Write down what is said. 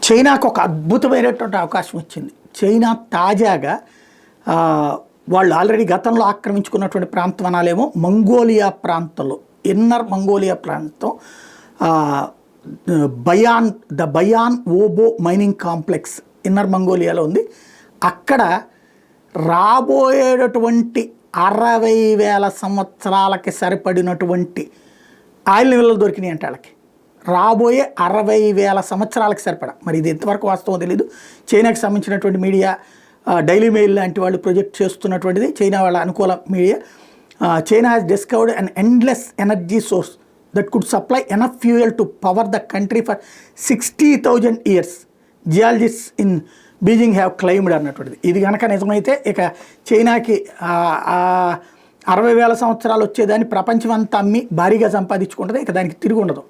చైనాకు ఒక అద్భుతమైనటువంటి అవకాశం వచ్చింది. చైనా తాజాగా వాళ్ళు ఆల్రెడీ గతంలో ఆక్రమించుకున్నటువంటి ప్రాంతం అనాలేమో మంగోలియా ప్రాంతంలో, ఇన్నర్ మంగోలియా ప్రాంతం, బయాన్ ఓబో మైనింగ్ కాంప్లెక్స్ ఇన్నర్ మంగోలియాలో ఉంది. అక్కడ రాబోయేటటువంటి 60,000 సంవత్సరాలకి సరిపడినటువంటి ఆయిల్ నిల్వలు దొరికినాయి అంటే వాళ్ళకి రాబోయే 60,000 సంవత్సరాలకు సరిపడా. మరి ఇది ఎంతవరకు వాస్తవం తెలియదు. చైనాకి సంబంధించినటువంటి మీడియా, డైలీ మెయిల్ లాంటి వాళ్ళు ప్రొజెక్ట్ చేస్తున్నటువంటిది, చైనా వాళ్ళ అనుకూల media. China has discovered an endless energy source that could supply enough fuel to power the country for 60,000 years. Geologists in Beijing have claimed అన్నటువంటిది. ఇది కనుక నిజమైతే ఇక చైనాకి 60,000 సంవత్సరాలు వచ్చేదాన్ని ప్రపంచం అంతా అమ్మి భారీగా సంపాదించుకుంటుంది. ఇక దానికి తిరిగి ఉండదు.